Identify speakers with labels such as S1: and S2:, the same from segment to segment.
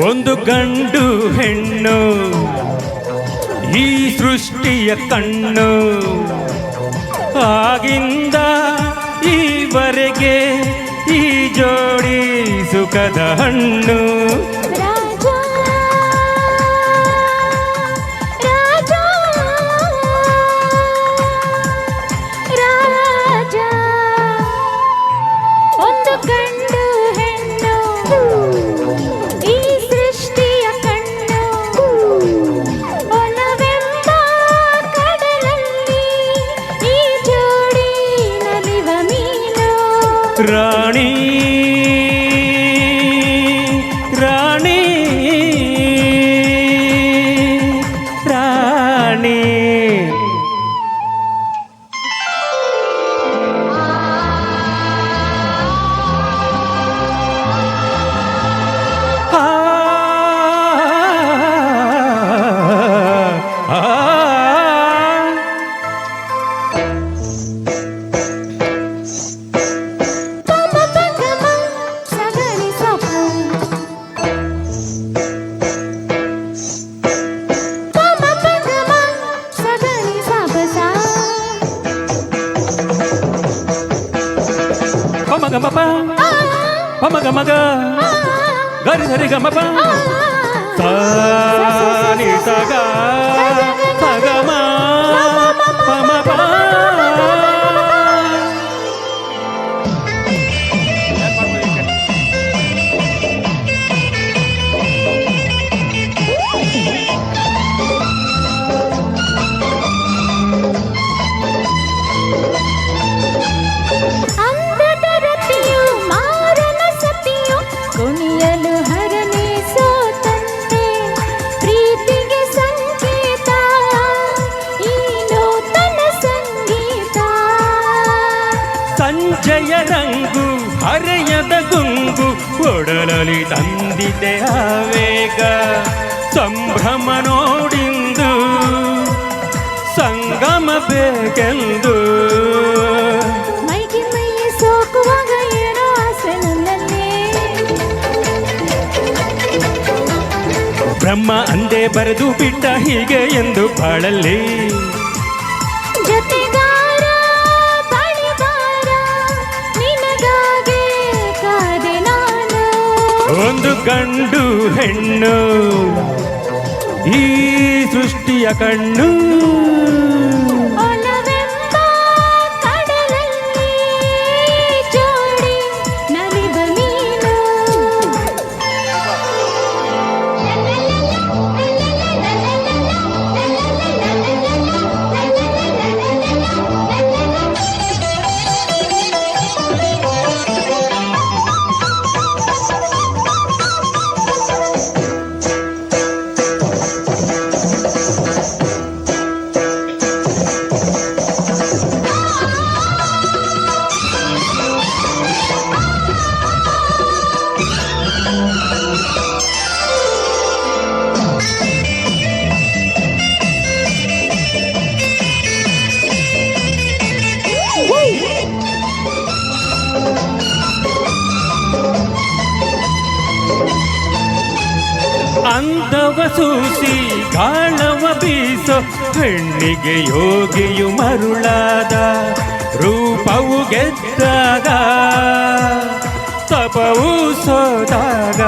S1: ಒಂದು ಗಂಡು ಹೆಣ್ಣು ಈ ಸೃಷ್ಟಿಯ ಕಣ್ಣು, ಆಗಿಂದ ಈವರೆಗೆ ಈ ಜೋಡಿ ಸುಖದ ಹಣ್ಣು. ರಾಣಿ ರಾಣಿ ರಾಣಿ ಮಗ ಮಗ ಮಗ ಗರಿ ಸರಿ ಗಮ ಪ ಸಾನಿ ಸಗ ಸಗಮ ಪಮ ಪ. ಸಂಜಯ ರಂಗು ಹರೆಯದ ಗುಂಗು ಒಡಲಲಿ ತಂದಿದೆ ಆವೇಗ, ಸಂಭ್ರಮ ನೋಡಿಂದು ಸಂಗಮ ಬೇಕೆಂದು.
S2: ಮೈಗೆ ಮೈಯ ಸೋಕುವಾಗ ಏನೋ ಆಸೆ ನನ್ನಲ್ಲಿ,
S1: ಬ್ರಹ್ಮ ಅಂದೇ ಬರೆದು ಬಿಟ್ಟ ಹೀಗೆ ಎಂದು ಬಾಳಲ್ಲಿ. ಒಂದು ಗಂಡು ಹೆಣ್ಣು ಈ ಸೃಷ್ಟಿಯ ಕಣ್ಣು, ಅಂದವ ಸೂಸಿ ಗಾಳವ ಬೀಸೋ ಹೆಣ್ಣಿಗೆ ಯೋಗಿಯು ಮರುಳಾದ, ರೂಪವು ಗೆದ್ದಾಗ ತಪವು ಸೋದಾಗ.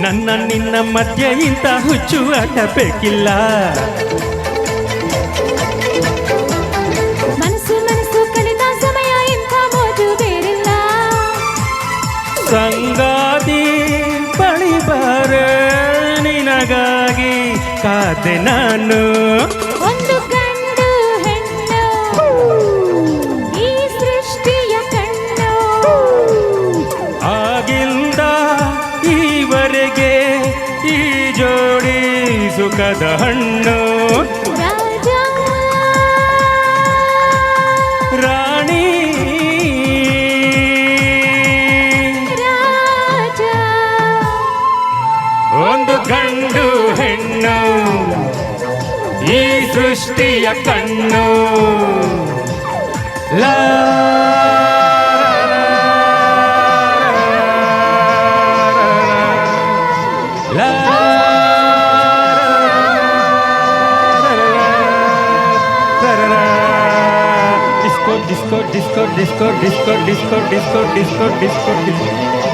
S1: ನನ್ನ ನಿನ್ನ ಮಧ್ಯೆ ಇಂಥ ಹುಚ್ಚು ಆಟ ಬೇಕಿಲ್ಲ.
S2: ಮನಸ್ಸು ಮನಸ್ಸು ಕಲಿತ ಸಮಯ ಇಂಥ ಮೋಜು ಬೇರಿಲ್ಲ.
S1: ಸಂಗಾತಿ ಬಳಿ ಬಾರೆ ನಿನಗಾಗಿ ಕಾದೆ ನಾನು
S2: ಒಂದು ಗಂಡು ಹೆಣ್ಣು ಈ ಸೃಷ್ಟಿಯ ಕಣ್ಣು
S1: ಆಗಿಂದ ಈವರೆಗೆ ಈ ಜೋಡಿ ಸುಖದ ಹಣ್ಣು
S2: ರಾಜ
S1: ರಾಣಿ
S2: ರಾಜ
S1: ಒಂದು ಗಂಡು ಹೆಣ್ಣು ಈ ಸೃಷ್ಟಿಯ ಕಣ್ಣು ಲಾ ಲಾ disco disco disco disco disco disco disco disco disco disco